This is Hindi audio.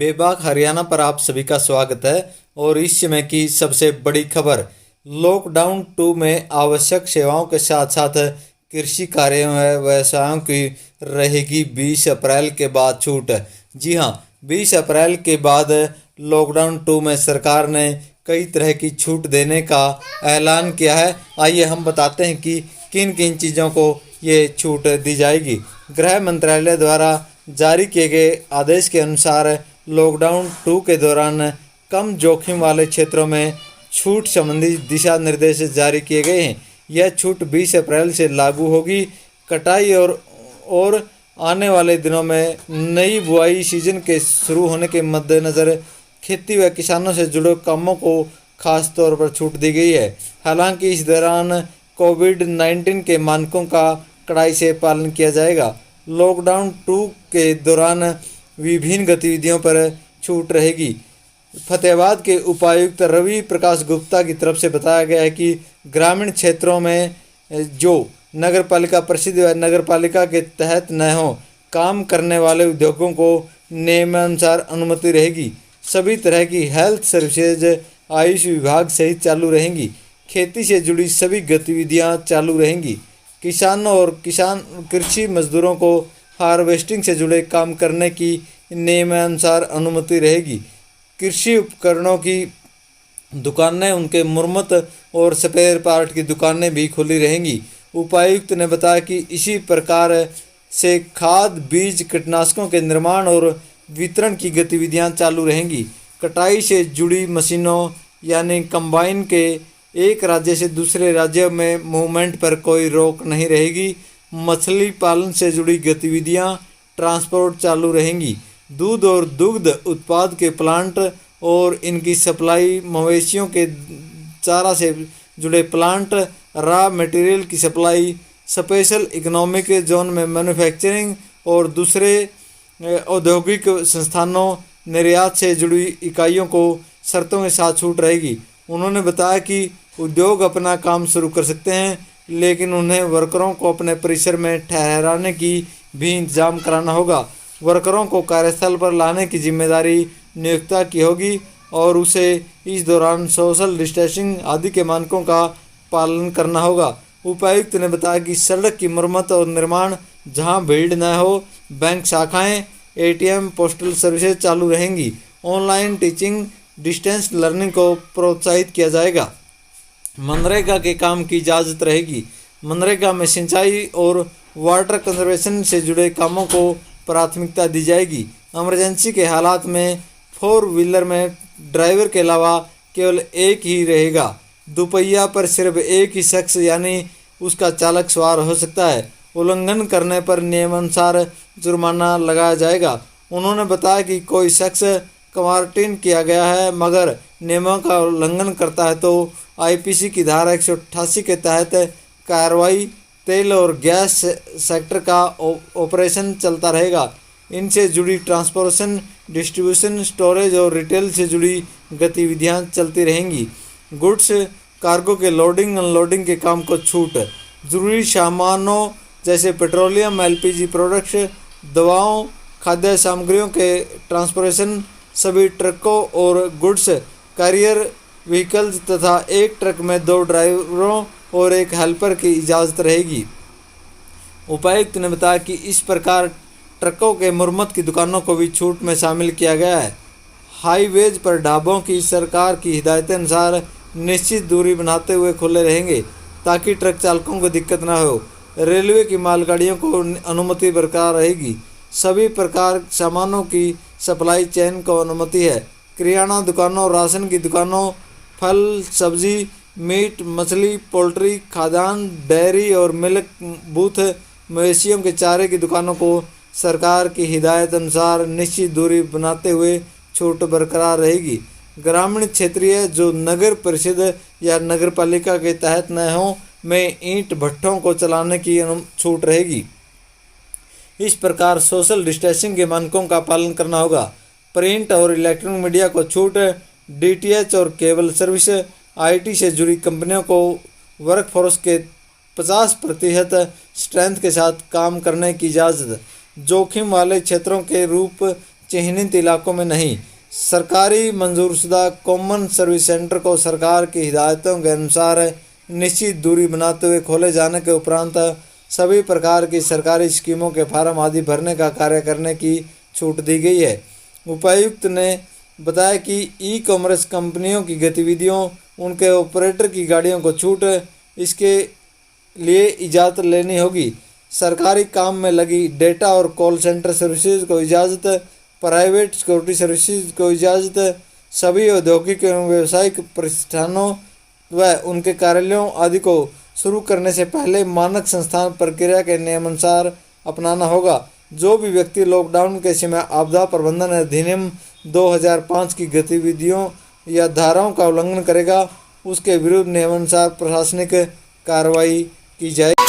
बेबाक हरियाणा पर आप सभी का स्वागत है। और इस समय की सबसे बड़ी खबर, लॉकडाउन 2 में आवश्यक सेवाओं के साथ साथ कृषि कार्यों व व्यवसायों की रहेगी 20 अप्रैल के बाद छूट। जी हां, 20 अप्रैल के बाद लॉकडाउन 2 में सरकार ने कई तरह की छूट देने का ऐलान किया है। आइए हम बताते हैं कि किन किन चीज़ों को ये छूट दी जाएगी। गृह मंत्रालय द्वारा जारी किए गए आदेश के अनुसार लॉकडाउन 2 के दौरान कम जोखिम वाले क्षेत्रों में छूट संबंधी दिशा निर्देश जारी किए गए हैं। यह छूट 20 अप्रैल से लागू होगी। कटाई और आने वाले दिनों में नई बुआई सीजन के शुरू होने के मद्देनज़र खेती व किसानों से जुड़े कामों को खास तौर पर छूट दी गई है। हालांकि इस दौरान कोविड-19 के मानकों का कड़ाई से पालन किया जाएगा। लॉकडाउन 2 के दौरान विभिन्न गतिविधियों पर छूट रहेगी। फतेहाबाद के उपायुक्त रवि प्रकाश गुप्ता की तरफ से बताया गया है कि ग्रामीण क्षेत्रों में जो नगरपालिका परिषद व नगरपालिका के तहत न हो काम करने वाले उद्योगों को नियमानुसार अनुमति रहेगी। सभी तरह की हेल्थ सर्विसेज आयुष विभाग सहित चालू रहेंगी। खेती से जुड़ी सभी गतिविधियां चालू रहेंगी। किसानों और कृषि मजदूरों को हार्वेस्टिंग से जुड़े काम करने की नियमानुसार अनुमति रहेगी। कृषि उपकरणों की दुकानें, उनके मुरम्मत और स्पेयर पार्ट की दुकानें भी खुली रहेंगी। उपायुक्त ने बताया कि इसी प्रकार से खाद, बीज, कीटनाशकों के निर्माण और वितरण की गतिविधियां चालू रहेंगी। कटाई से जुड़ी मशीनों यानी कंबाइन के एक राज्य से दूसरे राज्य में मूवमेंट पर कोई रोक नहीं रहेगी। मछली पालन से जुड़ी गतिविधियां, ट्रांसपोर्ट चालू रहेंगी। दूध और दुग्ध उत्पाद के प्लांट और इनकी सप्लाई, मवेशियों के चारा से जुड़े प्लांट, रॉ मटेरियल की सप्लाई, स्पेशल इकोनॉमिक जोन में मैन्युफैक्चरिंग और दूसरे औद्योगिक संस्थानों, निर्यात से जुड़ी इकाइयों को शर्तों के साथ छूट रहेगी। उन्होंने बताया कि उद्योग अपना काम शुरू कर सकते हैं, लेकिन उन्हें वर्करों को अपने परिसर में ठहराने की भी इंतजाम कराना होगा। वर्करों को कार्यस्थल पर लाने की जिम्मेदारी नियोक्ता की होगी और उसे इस दौरान सोशल डिस्टेंसिंग आदि के मानकों का पालन करना होगा। उपायुक्त ने बताया कि सड़क की मरम्मत और निर्माण जहां भीड़ न हो, बैंक शाखाएं, एटीएम, पोस्टल सर्विसेज चालू रहेंगी। ऑनलाइन टीचिंग, डिस्टेंस लर्निंग को प्रोत्साहित किया जाएगा। मनरेगा के काम की इजाज़त रहेगी। मनरेगा में सिंचाई और वाटर कंजर्वेशन से जुड़े कामों को प्राथमिकता दी जाएगी। इमरजेंसी के हालात में 4 व्हीलर में ड्राइवर के अलावा केवल एक ही रहेगा। दुपहिया पर सिर्फ एक ही शख्स यानी उसका चालक सवार हो सकता है। उल्लंघन करने पर नियमानुसार जुर्माना लगाया जाएगा। उन्होंने बताया कि कोई शख्स क्वारंटीन किया गया है मगर नियमों का उल्लंघन करता है तो आईपीसी की धारा 188 के तहत कार्रवाई। तेल और गैस सेक्टर का ऑपरेशन चलता रहेगा। इनसे जुड़ी ट्रांसपोर्टेशन, डिस्ट्रीब्यूशन, स्टोरेज और रिटेल से जुड़ी गतिविधियां चलती रहेंगी। गुड्स कार्गो के लोडिंग अनलोडिंग के काम को छूट। जरूरी सामानों जैसे पेट्रोलियम, एलपीजी प्रोडक्ट्स, दवाओं, खाद्य सामग्रियों के ट्रांसपोर्टेशन, सभी ट्रकों और गुड्स कैरियर व्हीकल्स तथा एक ट्रक में 2 ड्राइवरों और एक हेल्पर की इजाज़त रहेगी। उपायुक्त ने बताया कि इस प्रकार ट्रकों के मुरम्मत की दुकानों को भी छूट में शामिल किया गया है। हाईवेज पर ढाबों की सरकार की हिदायतें अनुसार निश्चित दूरी बनाते हुए खुले रहेंगे ताकि ट्रक चालकों को दिक्कत न हो। रेलवे की मालगाड़ियों को अनुमति बरकरार रहेगी। सभी प्रकार सामानों की सप्लाई चेन को अनुमति है। किराना दुकानों, राशन की दुकानों, फल, सब्जी, मीट, मछली, पोल्ट्री, खाद्यान्न, डेयरी और मिल्क बूथ, मवेशियों के चारे की दुकानों को सरकार की हिदायत अनुसार निश्चित दूरी बनाते हुए छूट बरकरार रहेगी। ग्रामीण क्षेत्रीय जो नगर परिषद या नगरपालिका के तहत न हो में ईंट भट्ठों को चलाने की छूट रहेगी। इस प्रकार सोशल डिस्टेंसिंग के मानकों का पालन करना होगा। प्रिंट और इलेक्ट्रॉनिक मीडिया को छूट। डीटीएच और केबल सर्विस, आईटी से जुड़ी कंपनियों को वर्कफोर्स के 50% स्ट्रेंथ के साथ काम करने की इजाज़त। जोखिम वाले क्षेत्रों के रूप चिन्हित इलाकों में नहीं। सरकारी मंजूरशुदा कॉमन सर्विस सेंटर को सरकार की हिदायतों के अनुसार निश्चित दूरी बनाते हुए खोले जाने के उपरांत सभी प्रकार की सरकारी स्कीमों के फार्म आदि भरने का कार्य करने की छूट दी गई है। उपायुक्त ने बताया कि ई कॉमर्स कंपनियों की गतिविधियों, उनके ऑपरेटर की गाड़ियों को छूट, इसके लिए इजाज़त लेनी होगी। सरकारी काम में लगी डेटा और कॉल सेंटर सर्विसेज को इजाज़त, प्राइवेट सिक्योरिटी सर्विसेज को इजाज़त, सभी औद्योगिक एवं व्यावसायिक प्रतिष्ठानों व उनके कार्यालयों आदि को शुरू करने से पहले मानक संस्थान प्रक्रिया के नियमानुसार अपनाना होगा। जो भी व्यक्ति लॉकडाउन के समय आपदा प्रबंधन अधिनियम 2005 की गतिविधियों या धाराओं का उल्लंघन करेगा, उसके विरुद्ध नियमानुसार प्रशासनिक कार्रवाई की जाएगी।